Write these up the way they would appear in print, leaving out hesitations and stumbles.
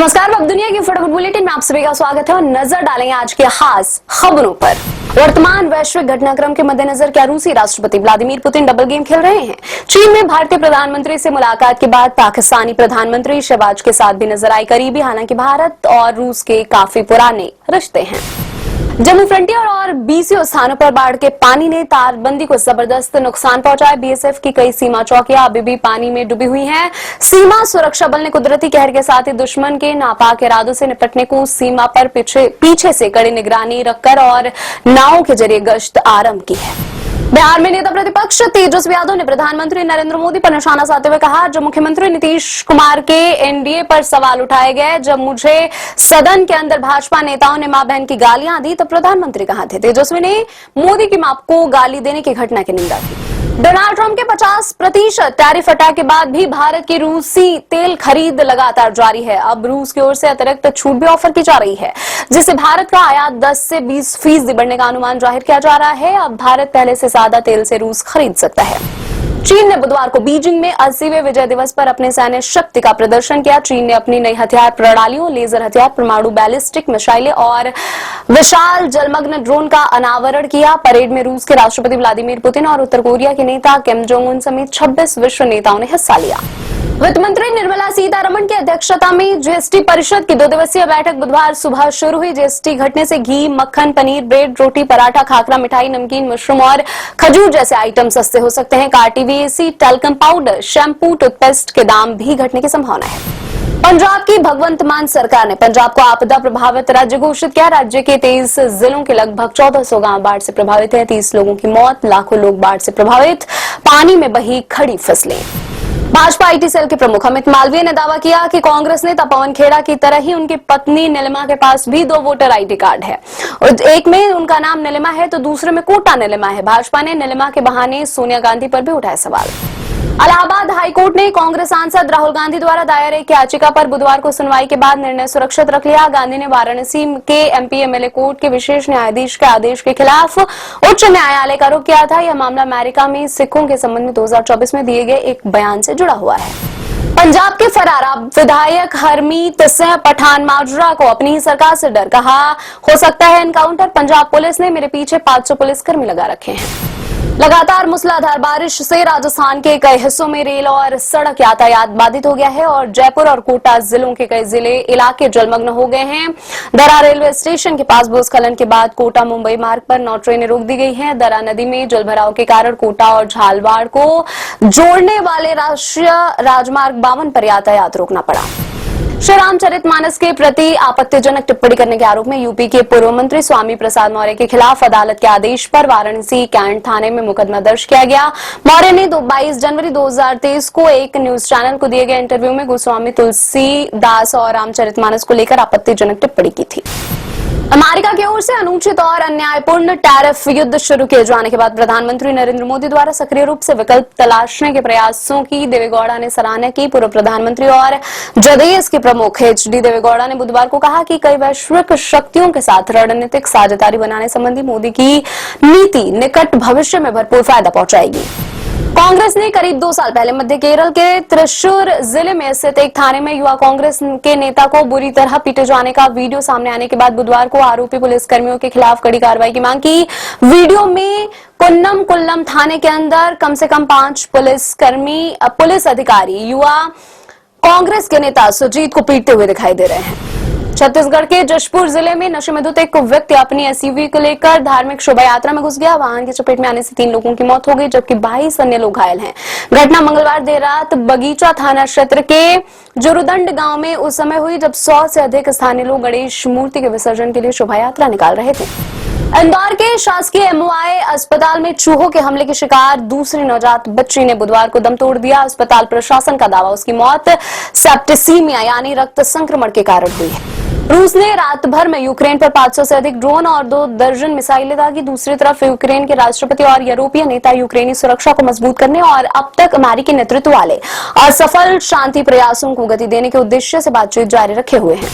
नमस्कार, अब दुनिया की फटाफट बुलेटिन में आप सभी का स्वागत है और नजर डालेंगे आज के खास खबरों पर। वर्तमान वैश्विक घटनाक्रम के मद्देनजर क्या रूसी राष्ट्रपति व्लादिमीर पुतिन डबल गेम खेल रहे हैं? चीन में भारतीय प्रधानमंत्री से मुलाकात के बाद पाकिस्तानी प्रधानमंत्री शहबाज के साथ भी नजर आई करीबी, हालांकि भारत और रूस के काफी पुराने रिश्ते हैं। जम्मू फ्रंटियर और बीसीओ स्थानों पर बाढ़ के पानी ने तारबंदी को जबरदस्त नुकसान पहुंचाया। बीएसएफ की कई सीमा चौकियां अभी भी पानी में डूबी हुई हैं। सीमा सुरक्षा बल ने कुदरती कहर के साथ ही दुश्मन के नापाक इरादों से निपटने को सीमा पर पीछे से कड़ी निगरानी रखकर और नावों के जरिए गश्त आरंभ की है। बिहार में नेता प्रतिपक्ष तेजस्वी यादव ने प्रधानमंत्री नरेंद्र मोदी पर निशाना साधते हुए कहा, जब मुख्यमंत्री नीतीश कुमार के एनडीए पर सवाल उठाए गए, जब मुझे सदन के अंदर भाजपा नेताओं ने मां बहन की गालियां दी, तब प्रधानमंत्री कहां थे? तेजस्वी ने मोदी की मां को गाली देने की घटना की निंदा की। डोनाल्ड ट्रंप के 50% टैरिफ हटा के बाद भी भारत की रूसी तेल खरीद लगातार जारी है। अब रूस की ओर से अतिरिक्त छूट भी ऑफर की जा रही है, जिससे भारत का आयात 10 से 20% बढ़ने का अनुमान जाहिर किया जा रहा है। अब भारत पहले से ज्यादा तेल से रूस खरीद सकता है। चीन ने बुधवार को बीजिंग में 80वें विजय दिवस पर अपने सैन्य शक्ति का प्रदर्शन किया। चीन ने अपनी नई हथियार प्रणालियों, लेजर हथियार, परमाणु बैलिस्टिक मिसाइलें और विशाल जलमग्न ड्रोन का अनावरण किया। परेड में रूस के राष्ट्रपति व्लादिमीर पुतिन और उत्तर कोरिया के नेता किम जोंग उन समेत 26 विश्व नेताओं ने हिस्सा लिया। वित्त मंत्री निर्मला सीतारमण की अध्यक्षता में जीएसटी परिषद की 2 दिवसीय बैठक बुधवार सुबह शुरू हुई। जीएसटी घटने से घी, मक्खन, पनीर, ब्रेड, रोटी, पराठा, खाकरा, मिठाई, नमकीन, मशरूम और खजूर जैसे आइटम सस्ते हो सकते हैं। टीवीएसी, टैल्कम पाउडर, शैम्पू, टूथपेस्ट के दाम भी घटने की संभावना है। पंजाब की भगवंत मान सरकार ने पंजाब को आपदा प्रभावित राज्य घोषित किया। राज्य के 23 जिलों के लगभग 1400 गांव बाढ़ से प्रभावित हैं। 30 लोगों की मौत, लाखों लोग बाढ़ से प्रभावित, पानी में बही खड़ी फसलें। भाजपा आईटी सेल के प्रमुख अमित मालवीय ने दावा किया कि कांग्रेस नेता पवन खेड़ा की तरह ही उनकी पत्नी नीलिमा के पास भी 2 वोटर आईडी कार्ड है और एक में उनका नाम नीलिमा है तो दूसरे में कोटा नीलिमा है। भाजपा ने नीलिमा के बहाने सोनिया गांधी पर भी उठाए सवाल। इलाहाबाद हाईकोर्ट ने कांग्रेस सांसद राहुल गांधी द्वारा दायर एक याचिका पर बुधवार को सुनवाई के बाद निर्णय सुरक्षित रख लिया। गांधी ने वाराणसी के एमपी एमएलए कोर्ट के विशेष न्यायाधीश के आदेश के खिलाफ उच्च न्यायालय का रुख किया था। यह मामला अमेरिका में सिखों के संबंध में 2024 में दिए गए एक बयान से जुड़ा हुआ है। पंजाब के फरारा विधायक हरमीत सिंह पठान माजरा को अपनी ही सरकार से डर, कहा हो सकता है एनकाउंटर। पंजाब पुलिस ने मेरे पीछे 500 पुलिसकर्मी लगा रखे हैं। लगातार मूसलाधार बारिश से राजस्थान के कई हिस्सों में रेल और सड़क यातायात बाधित हो गया है और जयपुर और कोटा जिलों के कई इलाके जलमग्न हो गए हैं। दरा रेलवे स्टेशन के पास भूस्खलन के बाद कोटा मुंबई मार्ग पर 9 ट्रेनें रोक दी गई हैं। दरा नदी में जलभराव के कारण कोटा और झालवाड़ को जोड़ने वाले राष्ट्रीय राजमार्ग 52 पर यातायात रोकना पड़ा। श्री रामचरितमानस के प्रति आपत्तिजनक टिप्पणी करने के आरोप में यूपी के पूर्व मंत्री स्वामी प्रसाद मौर्य के खिलाफ अदालत के आदेश पर वाराणसी कैंट थाने में मुकदमा दर्ज किया गया। मौर्य ने 22 जनवरी 2023 को एक न्यूज चैनल को दिए गए इंटरव्यू में गोस्वामी तुलसीदास और रामचरितमानस को लेकर आपत्तिजनक टिप्पणी की थी। अमेरिका की ओर से अनुचित और अन्यायपूर्ण टैरिफ युद्ध शुरू किए जाने के बाद प्रधानमंत्री नरेंद्र मोदी द्वारा सक्रिय रूप से विकल्प तलाशने के प्रयासों की देवेगौड़ा ने सराहना की। पूर्व प्रधानमंत्री और जदयू के प्रमुख एचडी देवेगौड़ा ने बुधवार को कहा कि कई वैश्विक शक्तियों के साथ रणनीतिक साझेदारी बनाने संबंधी मोदी की नीति निकट भविष्य में भरपूर फायदा पहुंचाएगी। कांग्रेस ने करीब 2 साल पहले मध्य केरल के त्रिशूर जिले में स्थित एक थाने में युवा कांग्रेस के नेता को बुरी तरह पीटे जाने का वीडियो सामने आने के बाद बुधवार को आरोपी पुलिसकर्मियों के खिलाफ कड़ी कार्रवाई की मांग की। वीडियो में कुन्नम थाने के अंदर कम से कम 5 पुलिस अधिकारी युवा कांग्रेस के नेता सुजीत को पीटते हुए दिखाई दे रहे हैं। छत्तीसगढ़ के जशपुर जिले में नशे में धुत एक व्यक्ति अपनी एसयूवी को लेकर धार्मिक शोभा यात्रा में घुस गया। वाहन की चपेट में आने से 3 लोगों की मौत हो गई जबकि 22 अन्य लोग घायल हैं। घटना मंगलवार देर रात बगीचा थाना क्षेत्र के जुरुदंड गांव में उस समय हुई जब 100 से अधिक स्थानीय लोग गणेश मूर्ति के विसर्जन के लिए शोभा यात्रा निकाल रहे थे। इंदौर के शासकीय एमओआई अस्पताल में चूहों के हमले की शिकार दूसरी नवजात बच्ची ने बुधवार को दम तोड़ दिया। अस्पताल प्रशासन का दावा उसकी मौत सेप्टिसीमिया यानी रक्त संक्रमण के कारण हुई है। रूस ने रात भर में यूक्रेन पर 500 से अधिक ड्रोन और 2 दर्जन मिसाइलें दागी। दूसरी तरफ यूक्रेन के राष्ट्रपति और यूरोपीय नेता यूक्रेनी सुरक्षा को मजबूत करने और अब तक अमेरिकी नेतृत्व वाले असफल शांति प्रयासों को गति देने के उद्देश्य से बातचीत जारी रखे हुए हैं।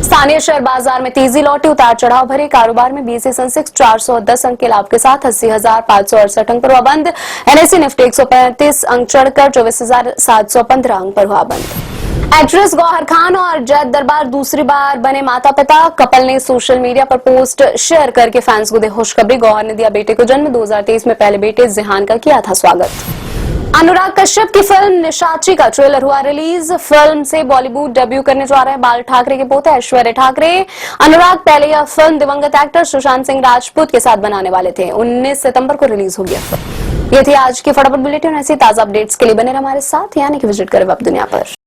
स्थानीय शेयर बाजार में तेजी लौटी। उतार चढ़ाव भरे कारोबार में बीएसई सेंसेक्स 410 अंक के लाभ के साथ 80,568 अंक पर हुआ बंद। एनएसई निफ्टी 135 अंक चढ़कर 24,715 अंक पर हुआ बंद। एक्ट्रेस गौहर खान और जैद दरबार दूसरी बार बने माता पिता। कपल ने सोशल मीडिया पर पोस्ट शेयर करके फैंस को दी खुशखबरी। गौहर ने दिया बेटे को जन्म। 2023 में पहले बेटे जिहान का किया था स्वागत। अनुराग कश्यप की फिल्म निशाची का ट्रेलर हुआ रिलीज। फिल्म से बॉलीवुड डेब्यू करने जा रहे हैं बाल ठाकरे के पोते ऐश्वर्या ठाकरे। अनुराग पहले यह फिल्म दिवंगत एक्टर सुशांत सिंह राजपूत के साथ बनाने वाले थे। 19 सितंबर को रिलीज होगी यह फिल्म। ये थी आज की फटाफट बुलेटिन। ऐसी ताजा अपडेट्स के लिए बने रहे हमारे साथ, यानी कि विजिट करें वेब दुनिया पर।